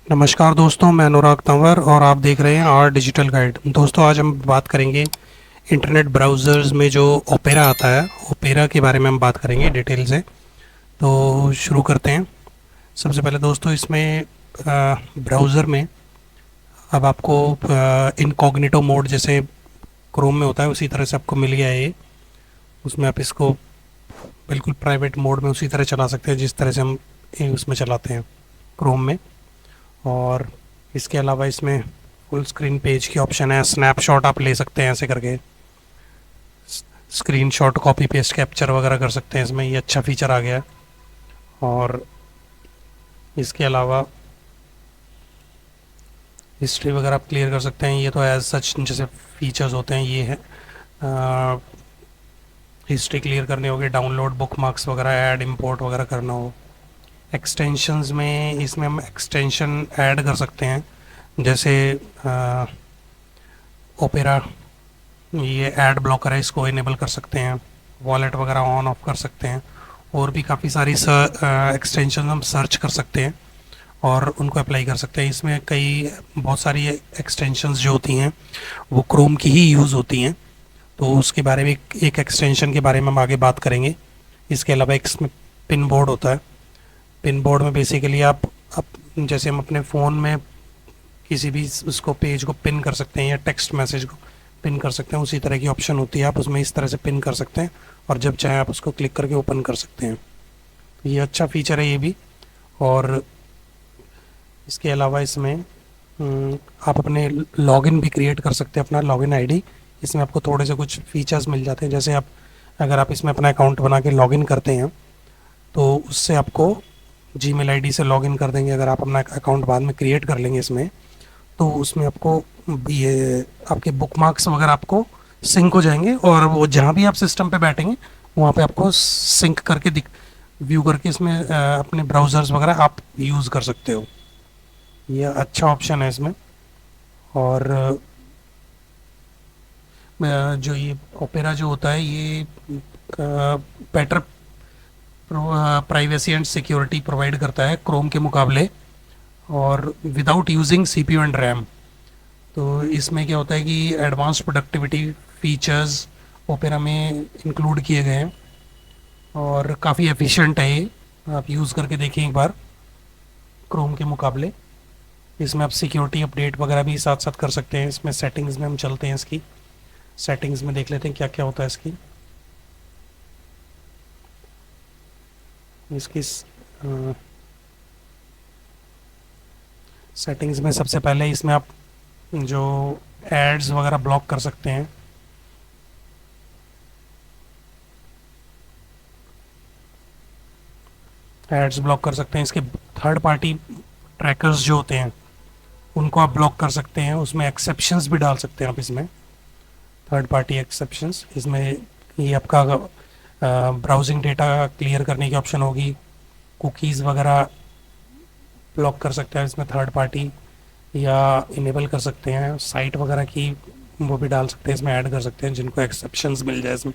नमस्कार दोस्तों, मैं अनुराग तंवर और आप देख रहे हैं आर डिजिटल गाइड। दोस्तों, आज हम बात करेंगे इंटरनेट ब्राउज़र्स में जो ओपेरा आता है, ओपेरा के बारे में हम बात करेंगे डिटेल से। तो शुरू करते हैं। सबसे पहले दोस्तों, इसमें ब्राउज़र में अब आपको इनकॉग्निटो मोड जैसे क्रोम में होता है उसी तरह से आपको मिल गया है ये। उसमें आप इसको बिल्कुल प्राइवेट मोड में उसी तरह चला सकते हैं जिस तरह से हम उसमें चलाते हैं क्रोम में। और इसके अलावा इसमें फुल स्क्रीन पेज की ऑप्शन है, स्नैपशॉट आप ले सकते हैं ऐसे करके, स्क्रीनशॉट कॉपी पेस्ट कैप्चर वगैरह कर सकते हैं इसमें, ये अच्छा फीचर आ गया है। और इसके अलावा हिस्ट्री वगैरह आप क्लियर कर सकते हैं। ये तो एज सच जैसे फीचर्स होते हैं ये है। हिस्ट्री क्लियर करनी होगी, डाउनलोड बुक मार्क्स वगैरह, ऐड इंपोर्ट वगैरह करना हो। एक्सटेंशंस में इसमें हम एक्सटेंशन ऐड कर सकते हैं, जैसे ओपेरा, ये ऐड ब्लॉकर है, इसको इनेबल कर सकते हैं। वॉलेट वगैरह ऑन ऑफ कर सकते हैं। और भी काफ़ी सारी एक्सटेंशन हम सर्च कर सकते हैं और उनको अप्लाई कर सकते हैं। इसमें कई बहुत सारी एक्सटेंशंस जो होती हैं वो क्रोम की ही यूज़ होती हैं। तो उसके बारे में एक एक्सटेंशन के बारे में हम आगे बात करेंगे। इसके अलावा एक इसमें पिन बोर्ड होता है। पिन बोर्ड में बेसिकली आप जैसे हम अपने फ़ोन में किसी भी उसको पेज को पिन कर सकते हैं या टेक्स्ट मैसेज को पिन कर सकते हैं, उसी तरह की ऑप्शन होती है। आप उसमें इस तरह से पिन कर सकते हैं और जब चाहे आप उसको क्लिक करके ओपन कर सकते हैं। तो ये अच्छा फीचर है ये भी। और इसके अलावा इसमें आप अपने लॉगिन भी क्रिएट कर सकते हैं, अपना लॉगिन आईडी। इसमें आपको थोड़े से कुछ फीचर्स मिल जाते हैं, जैसे आप अगर आप इसमें अपना अकाउंट बना के लॉगिन करते हैं तो उससे आपको जीमेल आईडी से लॉगिन कर देंगे। अगर आप अपना अकाउंट बाद में क्रिएट कर लेंगे इसमें, तो उसमें आपको ये आपके बुकमार्क्स वगैरह आपको सिंक हो जाएंगे और वो जहाँ भी आप सिस्टम पे बैठेंगे वहाँ पे आपको सिंक करके दिख व्यू करके इसमें अपने ब्राउज़र्स वगैरह आप यूज़ कर सकते हो। ये अच्छा ऑप्शन है इसमें। और जो ये ओपेरा जो होता है ये better privacy and security provide करता है क्रोम के मुकाबले, और without using CPU and RAM. तो इसमें क्या होता है कि एडवांस प्रोडक्टिविटी फीचर्स ओपेरा में इंक्लूड किए गए हैं और काफ़ी एफिशिएंट है ये। आप यूज़ करके देखें एक बार क्रोम के मुकाबले। इसमें आप सिक्योरिटी अपडेट वगैरह भी साथ साथ कर सकते हैं। इसमें सेटिंग्स में हम चलते हैं, इसकी सेटिंग्स में देख लेते हैं क्या क्या होता है इसकी। इसकी सेटिंग्स में सबसे पहले इसमें आप जो एड्स वगैरह ब्लॉक कर सकते हैं। एड्स ब्लॉक कर सकते हैं। इसके थर्ड पार्टी ट्रैकर्स जो होते हैं उनको आप ब्लॉक कर सकते हैं। उसमें एक्सेप्शंस भी डाल सकते हैं आप इसमें, थर्ड पार्टी एक्सेप्शंस। इसमें ये आपका ब्राउजिंग डेटा क्लियर करने की ऑप्शन होगी। कुकीज़ वगैरह ब्लॉक कर सकते हैं इसमें थर्ड पार्टी, या इनेबल कर सकते हैं। साइट वगैरह की वो भी डाल सकते हैं इसमें, ऐड कर सकते हैं जिनको एक्सेप्शंस मिल जाए इसमें।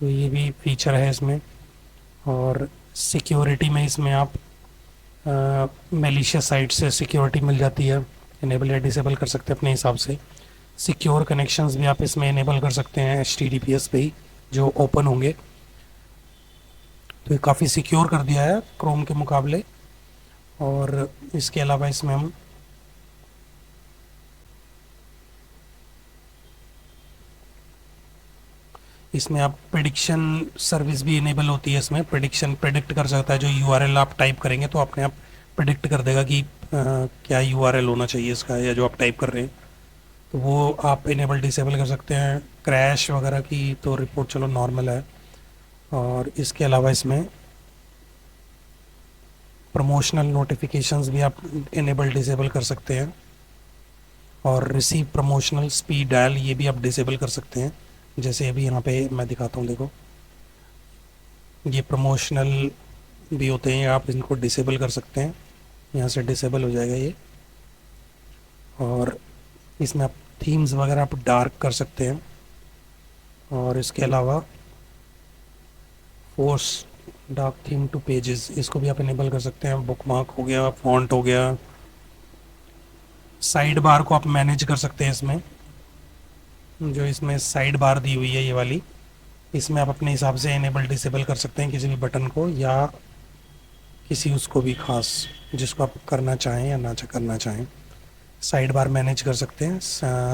तो ये भी फीचर है इसमें। और सिक्योरिटी में इसमें आप मेलिशियस साइट से सिक्योरिटी मिल जाती है, इनेबल या डिसेबल कर सकते हैं अपने हिसाब से। सिक्योर कनेक्शंस भी आप इसमें इनेबल कर सकते हैं HTTPS पे ही जो ओपन होंगे। तो ये काफ़ी सिक्योर कर दिया है क्रोम के मुकाबले। और इसके अलावा इसमें हम इसमें आप प्रिडिक्शन सर्विस भी इनेबल होती है। इसमें प्रिडिक्ट कर सकता है, जो यूआरएल आप टाइप करेंगे तो अपने आप प्रिडिक्ट कर देगा कि क्या यूआरएल होना चाहिए इसका, या जो आप टाइप कर रहे हैं। तो वो आप इनेबल डिसेबल कर सकते हैं। क्रैश वगैरह की तो रिपोर्ट चलो नॉर्मल है। और इसके अलावा इसमें प्रमोशनल नोटिफिकेशंस भी आप इनेबल डिसेबल कर सकते हैं। और रिसीव प्रमोशनल स्पीड डायल ये भी आप डिसेबल कर सकते हैं। जैसे अभी यहाँ पे मैं दिखाता हूँ, देखो ये प्रमोशनल भी होते हैं, आप इनको डिसेबल कर सकते हैं। यहाँ से डिसेबल हो जाएगा ये। और इसमें आप थीम्स वगैरह आप डार्क कर सकते हैं। और इसके अलावा force dark theme two pages, इसको भी आप इनेबल कर सकते हैं। बुकमार्क हो गया, फॉन्ट हो गया, साइड बार को आप मैनेज कर सकते हैं इसमें। जो इसमें साइड बार दी हुई है ये वाली, इसमें आप अपने हिसाब से इनेबल डिसेबल कर सकते हैं किसी भी बटन को, या किसी उसको भी खास जिसको आप करना चाहें या ना करना चाहें। साइड बार मैनेज कर सकते हैं।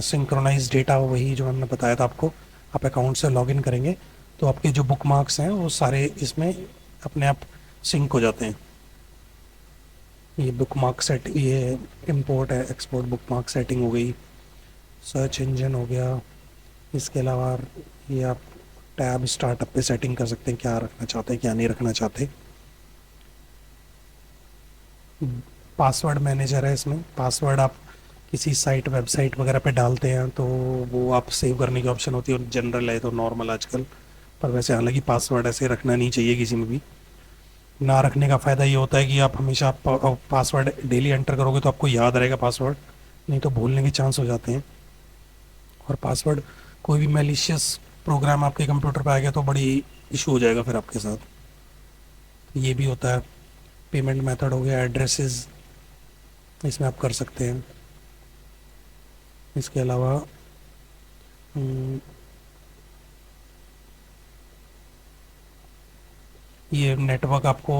सिंक्रोनाइज डेटा, वही जो हमने बताया था आपको, आप अकाउंट से लॉगिन करेंगे तो आपके जो बुक मार्क्स हैं वो सारे इसमें अपने आप सिंक हो जाते हैं। ये बुक मार्क सेट, ये इंपोर्ट है एक्सपोर्ट बुक मार्क सेटिंग हो गई। सर्च इंजन हो गया। इसके अलावा ये आप टैब स्टार्टअप पे सेटिंग कर सकते हैं, क्या रखना चाहते हैं क्या नहीं रखना चाहते। पासवर्ड मैनेजर है इसमें। पासवर्ड आप किसी साइट वेबसाइट वगैरह पे डालते हैं तो वो आप सेव करने की ऑप्शन होती है, और जनरल है तो नॉर्मल आजकल। पर वैसे हालांकि पासवर्ड ऐसे रखना नहीं चाहिए किसी में भी। ना रखने का फ़ायदा ये होता है कि आप हमेशा पासवर्ड डेली एंटर करोगे तो आपको याद रहेगा पासवर्ड, नहीं तो भूलने के चांस हो जाते हैं। और पासवर्ड, कोई भी मैलिशियस प्रोग्राम आपके कंप्यूटर पे आ गया तो बड़ी इशू हो जाएगा फिर आपके साथ। ये भी होता है। पेमेंट मेथड हो गया, एड्रेसेस इसमें आप कर सकते हैं। इसके अलावा हम्म, ये नेटवर्क आपको,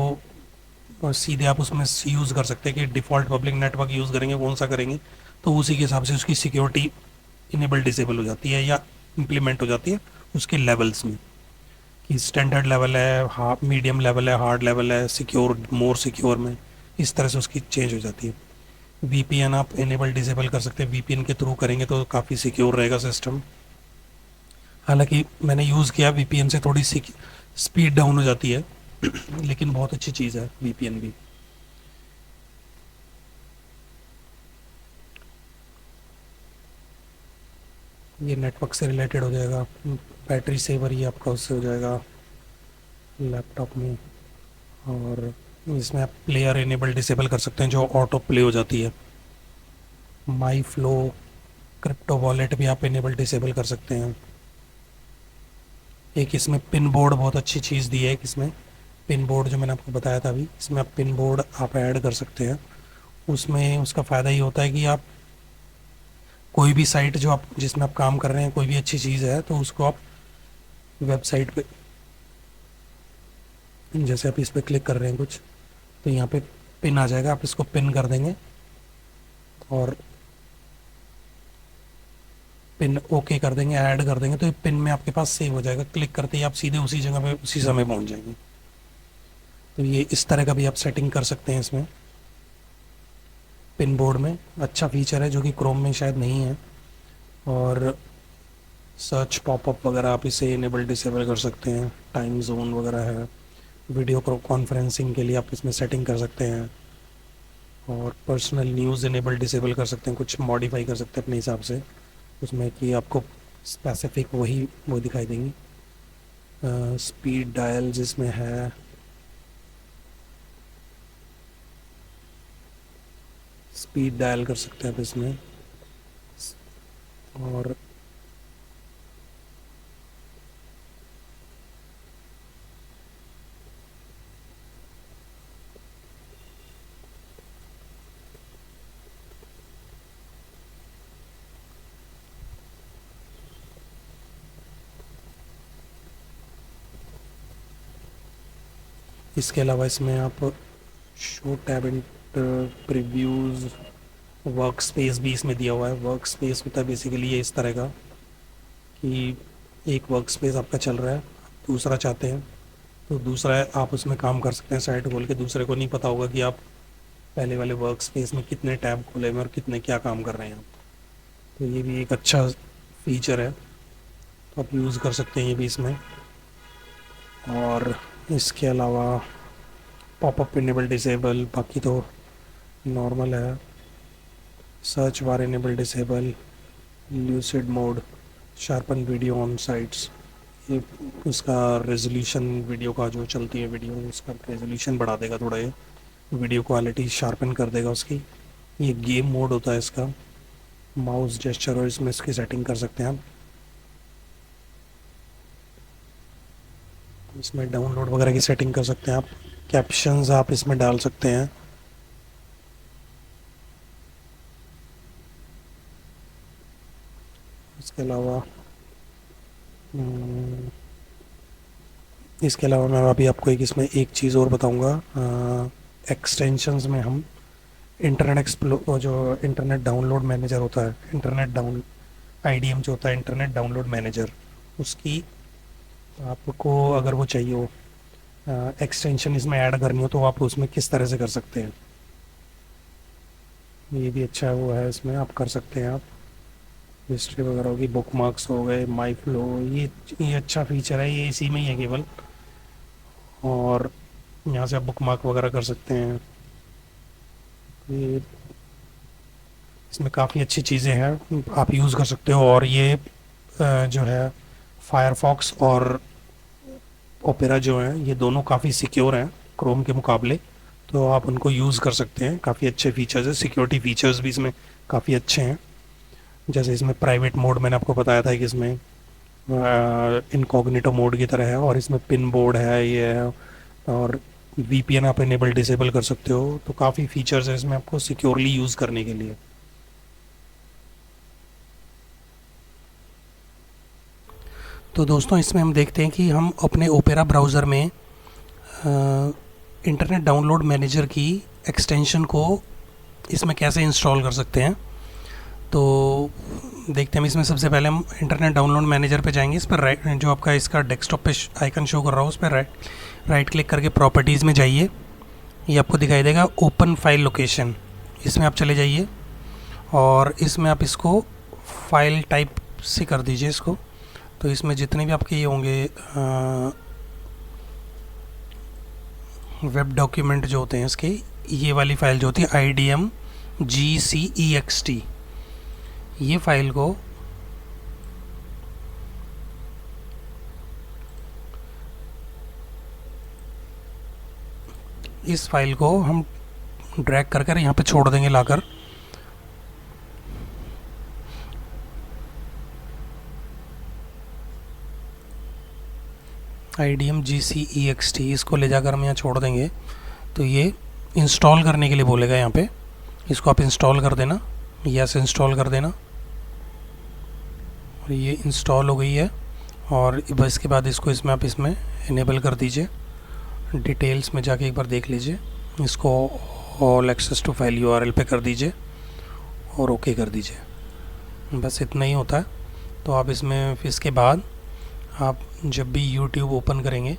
और सीधे आप उसमें यूज़ कर सकते हैं कि डिफ़ॉल्ट पब्लिक नेटवर्क यूज़ करेंगे, कौन सा करेंगे, तो उसी के हिसाब से उसकी सिक्योरिटी इनेबल डिसेबल हो जाती है या इम्प्लीमेंट हो जाती है उसके लेवल्स में, कि स्टैंडर्ड लेवल है, हाफ मीडियम लेवल है, हार्ड लेवल है, सिक्योर, मोर सिक्योर में, इस तरह से उसकी चेंज हो जाती है। वीपीएन आप इनेबल डिसेबल कर सकते हैं, वीपीएन के थ्रू करेंगे तो काफ़ी सिक्योर रहेगा सिस्टम। हालांकि मैंने यूज़ किया वीपीएन से, थोड़ी सी स्पीड डाउन हो जाती है लेकिन बहुत अच्छी चीज़ है वीपीएन भी। ये नेटवर्क से रिलेटेड हो जाएगा। बैटरी सेवर ये आपका उससे हो जाएगा लैपटॉप में। और इसमें आप प्लेयर इनेबल डिसेबल कर सकते हैं, जो ऑटो प्ले हो जाती है। माई फ्लो क्रिप्टो वॉलेट भी आप इनेबल डिसेबल कर सकते हैं। एक इसमें पिन बोर्ड, बहुत अच्छी चीज़ दी है इसमें। पिन बोर्ड जो मैंने आपको बताया था अभी, इसमें आप पिन बोर्ड आप ऐड कर सकते हैं। उसमें उसका फ़ायदा ये होता है कि आप कोई भी साइट जो आप जिसमें आप काम कर रहे हैं, कोई भी अच्छी चीज़ है तो उसको आप वेबसाइट पे, जैसे आप इस पर क्लिक कर रहे हैं कुछ, तो यहाँ पे पिन आ जाएगा, आप इसको पिन कर देंगे और पिन ओके कर देंगे, ऐड कर देंगे तो ये पिन में आपके पास सेव हो जाएगा। क्लिक करते ही आप सीधे उसी जगह पे उसी समय पहुंच जाएंगे। तो ये इस तरह का भी आप सेटिंग कर सकते हैं इसमें, पिन बोर्ड में। अच्छा फीचर है जो कि क्रोम में शायद नहीं है। और सर्च पॉपअप वगैरह आप इसे इनेबल डिसेबल कर सकते हैं। टाइम जोन वगैरह है। वीडियो कॉन्फ्रेंसिंग के लिए आप इसमें सेटिंग कर सकते हैं। और पर्सनल न्यूज़ इनेबल डिसेबल कर सकते हैं, कुछ मॉडिफाई कर सकते हैं अपने हिसाब से उसमें, कि आपको स्पेसिफिक वही वो दिखाई देंगी। स्पीड डायल जिसमें है, स्पीड डायल कर सकते हैं आप इसमें। और इसके अलावा इसमें आप show tab and previews, work space भी इसमें दिया हुआ है। वर्क स्पेस होता है बेसिकली ये इस तरह का कि एक वर्क स्पेस आपका चल रहा है, दूसरा चाहते हैं तो दूसरा है, आप उसमें काम कर सकते हैं साइट खोल के। दूसरे को नहीं पता होगा कि आप पहले वाले वर्क स्पेस में कितने टैब खोले हुए और कितने क्या काम कर रहे हैं आप। तो ये भी एक अच्छा फीचर है, तो आप यूज़ कर सकते हैं ये भी इसमें। और इसके अलावा पॉपअप इनेबल डिसेबल, बाकी तो नॉर्मल है। Search bar enable disable, lucid mode, sharpen video on sites, ये उसका रेजोल्यूशन, वीडियो का जो चलती है वीडियो उसका रेजोल्यूशन बढ़ा देगा थोड़ा, ये वीडियो क्वालिटी शार्पन कर देगा उसकी। ये गेम मोड होता है इसका। माउस जेस्चर और इसमें इसकी सेटिंग कर सकते हैं आप। इसमें डाउनलोड वगैरह की सेटिंग कर सकते हैं आप। कैप्शंस आप इसमें डाल सकते हैं। इसके अलावा हम्म, इसके अलावा मैं अभी आपको इसमें एक चीज़ और बताऊंगा। एक्सटेंशंस में हम इंटरनेट एक्सप्लो जो इंटरनेट डाउनलोड मैनेजर होता है, इंटरनेट डाउन आईडीएम जो होता है, इंटरनेट डाउनलोड मैनेजर, उसकी आपको अगर वो चाहिए हो एक्सटेंशन इसमें ऐड करनी हो तो आप उसमें किस तरह से कर सकते हैं। ये भी अच्छा है, वो है इसमें आप कर सकते हैं। आप हिस्ट्री वगैरह होगी, बुक मार्क्स हो गए, माई फ्लो, ये अच्छा फीचर है, ये इसी में ही है केवल। और यहाँ से आप बुक मार्क वगैरह कर सकते हैं। ये इसमें काफ़ी अच्छी चीज़ें हैं, आप यूज़ कर सकते हो। और ये जो है फायरफॉक्स और ओपेरा जो है ये दोनों काफ़ी सिक्योर हैं क्रोम के मुकाबले, तो आप उनको यूज़ कर सकते हैं। काफ़ी अच्छे फीचर्स है, सिक्योरिटी फीचर्स भी इसमें काफ़ी अच्छे हैं। जैसे इसमें प्राइवेट मोड मैंने आपको बताया था कि इसमें इनकॉग्निटो मोड की तरह है, और इसमें पिन बोर्ड है ये है, और वीपीएन आप इनेबल डिसेबल कर सकते हो। तो काफ़ी फीचर्स है इसमें आपको सिक्योरली यूज़ करने के लिए। तो दोस्तों इसमें हम देखते हैं कि हम अपने ओपेरा ब्राउज़र में इंटरनेट डाउनलोड मैनेजर की एक्सटेंशन को इसमें कैसे इंस्टॉल कर सकते हैं। तो देखते हैं हम इसमें सबसे पहले हम इंटरनेट डाउनलोड मैनेजर पे जाएंगे। इस पर राइट, जो आपका इसका डेस्कटॉप पे आइकन शो कर रहा हो उस पर राइट क्लिक करके प्रॉपर्टीज़ में जाइए। ये आपको दिखाई देगा ओपन फाइल लोकेशन, इसमें आप चले जाइए और इसमें आप इसको फाइल टाइप से कर दीजिए इसको। तो इसमें जितने भी आपके ये होंगे वेब डॉक्यूमेंट जो होते हैं इसके, ये वाली फ़ाइल जो होती है IDM-GCEXT, ये फाइल को इस फाइल को हम ड्रैग कर कर यहाँ पे छोड़ देंगे लाकर। IDM-GCEXT इसको ले जाकर हम यहाँ छोड़ देंगे। तो ये इंस्टॉल करने के लिए बोलेगा यहाँ पे, इसको आप इंस्टॉल कर देना, यस इंस्टॉल कर देना। और ये इंस्टॉल हो गई है, और बस इसके बाद इसको इसमें आप इसमें इनेबल कर दीजिए। डिटेल्स में जाके एक बार देख लीजिए, इसको all access to file URL पे कर दीजिए और ओके कर दीजिए। बस इतना ही होता है। तो आप इसमें इसके बाद आप जब भी YouTube ओपन करेंगे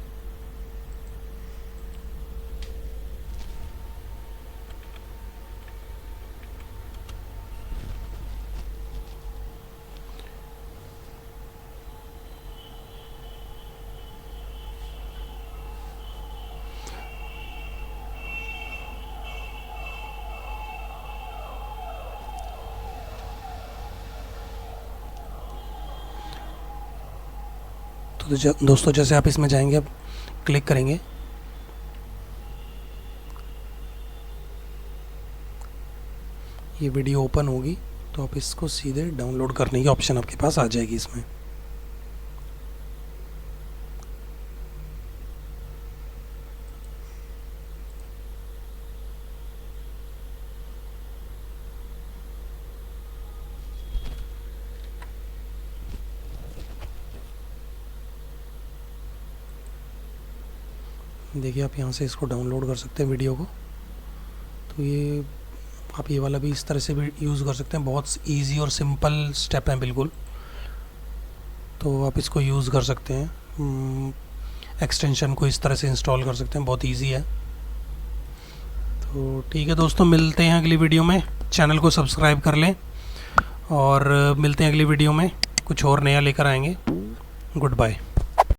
तो दोस्तों जैसे आप इसमें जाएंगे, अब क्लिक करेंगे, ये वीडियो ओपन होगी तो आप इसको सीधे डाउनलोड करने की ऑप्शन आपके पास आ जाएगी इसमें। देखिए आप यहाँ से इसको डाउनलोड कर सकते हैं वीडियो को। तो ये आप ये वाला भी इस तरह से भी यूज़ कर सकते हैं, बहुत इजी और सिंपल स्टेप है बिल्कुल। तो आप इसको यूज़ कर सकते हैं, एक्सटेंशन को इस तरह से इंस्टॉल कर सकते हैं, बहुत इजी है। तो ठीक है दोस्तों, मिलते हैं अगली वीडियो में। चैनल को सब्सक्राइब कर लें और मिलते हैं अगली वीडियो में, कुछ और नया लेकर आएंगे। Good bye.